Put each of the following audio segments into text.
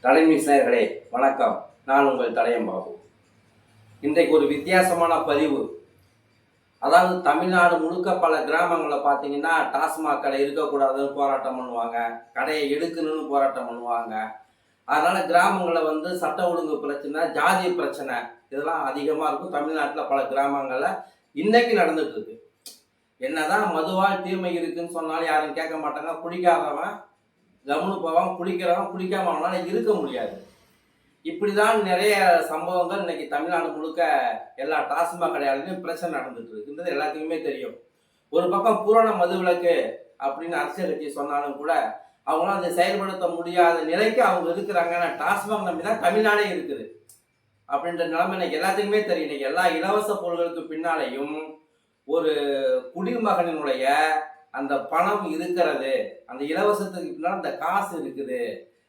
தலைமை நேயர்களே வணக்கம். நான் உங்கள் தலையம்பாபு. இன்றைக்கு ஒரு வித்தியாசமான பதிவு. அதாவது தமிழ்நாடு முழுக்க பல கிராமங்களில் பார்த்தீங்கன்னா டாஸ்மாக் கடை இருக்கக்கூடாதுன்னு போராட்டம் பண்ணுவாங்க, கடையை எடுக்கணும்னு போராட்டம் பண்ணுவாங்க. அதனால் கிராமங்களில் சட்ட ஒழுங்கு பிரச்சனை, ஜாதி பிரச்சனை இதெல்லாம் அதிகமாக இருக்கும். தமிழ்நாட்டில் பல கிராமங்களில் இன்னைக்கு நடந்துட்டு இருக்கு. என்னதான் மதுவால் தீமை இருக்குன்னு சொன்னாலும் யாரும் கேட்க மாட்டாங்க. குடிக்காதவன் கவனு போவான், குடிக்கிறவன் குடிக்காம அவனால இருக்க முடியாது. இப்படிதான் நிறைய சம்பவங்கள் இன்னைக்கு தமிழ்நாடு முழுக்க எல்லா டாஸ்மாக் கடையாலையும் பிரச்சனை நடந்துட்டு இருக்குன்றது எல்லாத்துக்குமே தெரியும். ஒரு பக்கம் பூரண மதுவிலக்கு அப்படின்னு அரசியல் கட்சி சொன்னாலும் கூட அவங்களாம் அதை செயல்படுத்த முடியாத நிலைக்கு அவங்க இருக்கிறாங்க. டாஸ்மாக் நம்பி தான் தமிழ்நாடே இருக்குது அப்படின்ற நிலைமை இன்னைக்கு எல்லாத்துக்குமே தெரியும். இன்னைக்கு எல்லா இலவச பொருட்களுக்கு பின்னாலேயும் ஒரு குடிமகனினுடைய அந்த பணம் இருக்கிறது, அந்த இலவசத்துக்கு பின்னால் அந்த காசு இருக்குது.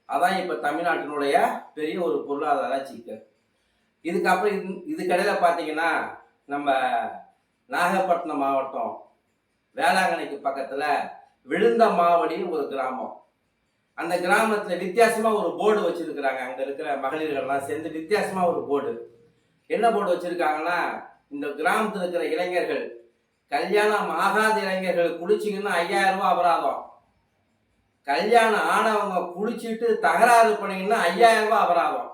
அதான் இப்போ தமிழ்நாட்டினுடைய பெரிய ஒரு பொருளாதார சிக்கல். இதுக்கப்புறம் இதுக்கடையில் பார்த்தீங்கன்னா நம்ம நாகப்பட்டினம் மாவட்டம் வேளாங்கண்ணிக்கு பக்கத்தில் விழுந்த மாவடின்னு ஒரு கிராமம். அந்த கிராமத்தில் வித்தியாசமாக ஒரு போர்டு வச்சுருக்கிறாங்க. அங்கே இருக்கிற மகளிர்கள்லாம் சேர்ந்து வித்தியாசமாக ஒரு போர்டு. என்ன போர்டு வச்சுருக்காங்கன்னா, இந்த கிராமத்தில் இருக்கிற இளைஞர்கள், கல்யாணம் ஆகாத இளைஞர்கள் குளிச்சிங்கன்னா 5000 ரூபாய் அபராதம், கல்யாணம் ஆனவங்க குளிச்சுட்டு தகராறு பண்ணிங்கன்னா 5000 ரூபாய் அபராதம்.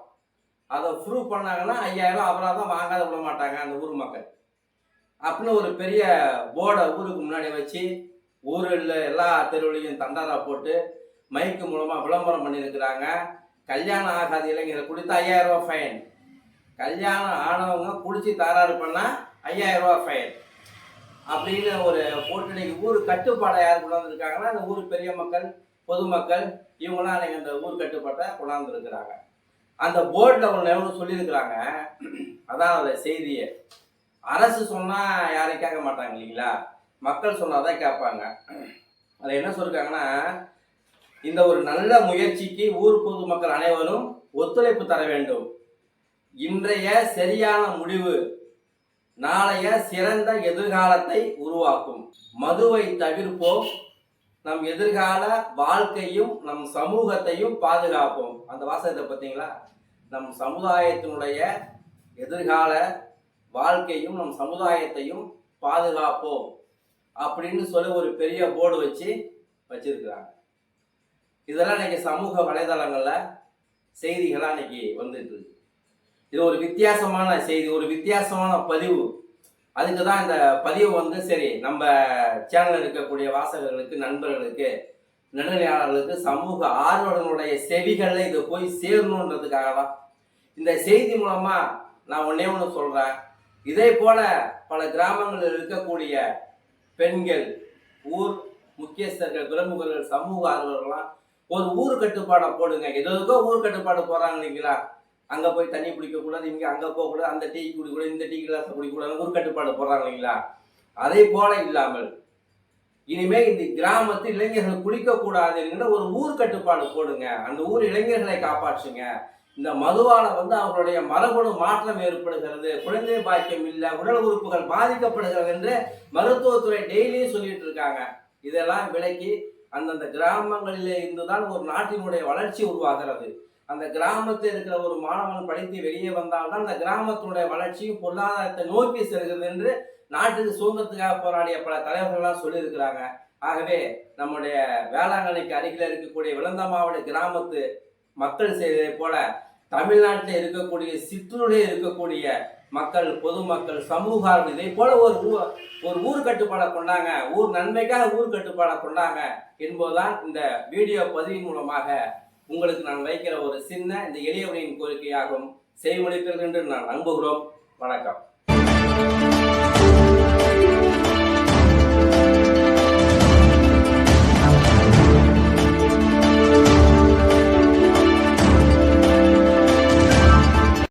அதை ப்ரூவ் பண்ணாங்கன்னா 5000 ரூபாய் அபராதம் வாங்காத விட மாட்டாங்க அந்த ஊர் மக்கள் அப்படின்னு ஒரு பெரிய போர்டை ஊருக்கு முன்னாடி வச்சு ஊரில் எல்லா தெருவுலையும் தண்டாரா போட்டு மைக்கு மூலமாக விளம்பரம் பண்ணியிருக்கிறாங்க. கல்யாணம் ஆகாத இளைஞர்கள் குடித்தா 5000 ரூபாய் ஃபைன், கல்யாணம் ஆனவங்க குளிச்சு தகராறு பண்ணால் 5000 ரூபாய் ஃபைன் அப்படின்னு ஒரு போட்டு இன்னைக்கு ஊர் கட்டுப்பாடை யார் கொண்டாந்துருக்காங்கன்னா அந்த ஊர் பெரிய மக்கள், பொதுமக்கள் இவங்களாம் அன்றைக்கி அந்த ஊர் கட்டுப்பாட்டை கொண்டாந்துருக்கிறாங்க. அந்த போர்டில் ஒன்று சொல்லியிருக்கிறாங்க. அதான் அந்த செய்தியை அரசு சொன்னால் யாரும் கேட்க மாட்டாங்க இல்லைங்களா, மக்கள் சொன்னால் தான் கேட்பாங்க. அதில் என்ன சொல்லியிருக்காங்கன்னா, இந்த ஒரு நல்ல முயற்சிக்கு ஊர் பொதுமக்கள் அனைவரும் ஒத்துழைப்பு தர வேண்டும். இன்றைய சரியான முடிவு நாளைய சிறந்த எதிர்காலத்தை உருவாக்கும். மதுவை தவிர்ப்போம், நம் எதிர்கால வாழ்க்கையும் நம் சமூகத்தையும் பாதுகாப்போம். அந்த வாசகத்தை பார்த்தீங்களா? நம் சமுதாயத்தினுடைய எதிர்கால வாழ்க்கையும் நம் சமுதாயத்தையும் பாதுகாப்போம் அப்படின்னு சொல்லி ஒரு பெரிய போர்டு வச்சிருக்கிறாங்க. இதெல்லாம் இன்னைக்கு சமூக வலைதளங்களில் செய்திகளாக இன்னைக்கு வந்துட்டு இருக்கு. இது ஒரு வித்தியாசமான செய்தி, ஒரு வித்தியாசமான பதிவு. அதுக்கு தான் இந்த பதிவு சரி, நம்ம சேனல் இருக்கக்கூடிய வாசகர்களுக்கு, நண்பர்களுக்கு, நடுநிலையாளர்களுக்கு, சமூக ஆர்வலர்களுடைய செவிகளில் இது போய் சேரணுன்றதுக்காக தான் இந்த செய்தி மூலமா நான் ஒன்னே ஒன்று சொல்றேன். இதே போல பல கிராமங்களில் இருக்கக்கூடிய பெண்கள், ஊர் முக்கியஸ்தர்கள், பிரமுகர்கள், சமூக ஆர்வலர்கள்லாம் ஒரு ஊர் கட்டுப்பாடை போடுங்க. எதுக்கோ ஊர் கட்டுப்பாடு போறாங்க இல்லைங்களா, அங்கே போய் தண்ணி குடிக்கக்கூடாது, இங்கே அங்கே போகக்கூடாது, அந்த டீ குடிக்கூடாது, இந்த டீ கிளாஸ் குடிக்கக்கூடாது, ஊர் கட்டுப்பாடு போடுறாங்க இல்லைங்களா. அதே போல இல்லாமல் இனிமேல் இந்த கிராமத்தில் இளைஞர்கள் குடிக்கக்கூடாது என்கிற ஒரு ஊர் கட்டுப்பாடு போடுங்க. அந்த ஊர் இளைஞர்களை காப்பாற்றுங்க. இந்த மதுவால அவர்களுடைய மரபணு மாற்றம் ஏற்படுகிறது, குழந்தை பாக்கியம் இல்லை, உடல் உறுப்புகள் பாதிக்கப்படுகிறது என்று மருத்துவத்துறை டெய்லியும் சொல்லிட்டு இருக்காங்க. இதெல்லாம் விலக்கி அந்தந்த கிராமங்களிலே இருந்துதான் ஒரு நாட்டினுடைய வளர்ச்சி உருவாகிறது. அந்த கிராமத்தில் இருக்கிற ஒரு மாணவன் படித்து வெளியே வந்தால்தான் அந்த கிராமத்தினுடைய வளர்ச்சியும் பொருளாதாரத்தை நோக்கி செல்கிறது என்று நாட்டுக்கு சுதந்திரத்துக்காக போராடிய பல தலைவர்கள்லாம் சொல்லியிருக்கிறாங்க. ஆகவே நம்முடைய வேளாங்கண்ணிக்கு அருகில் இருக்கக்கூடிய விளந்தமாவடி கிராமத்து மக்கள் செய்ததை போல தமிழ்நாட்டில் இருக்கக்கூடிய சிற்றூரிலே இருக்கக்கூடிய மக்கள், பொதுமக்கள், சமூகம் இதை போல ஒரு ஊர் கட்டுப்பாடை கொண்டாங்க, ஊர் நன்மைக்காக ஊர் கட்டுப்பாடை கொண்டாங்க என்பதுதான் இந்த வீடியோ பதிவின் மூலமாக உங்களுக்கு நான் வைக்கிற ஒரு சின்ன இந்த எளியவரின் கோரிக்கையாகும். செய்வழிக்கிறது என்று நான் நம்புகிறோம். வணக்கம்.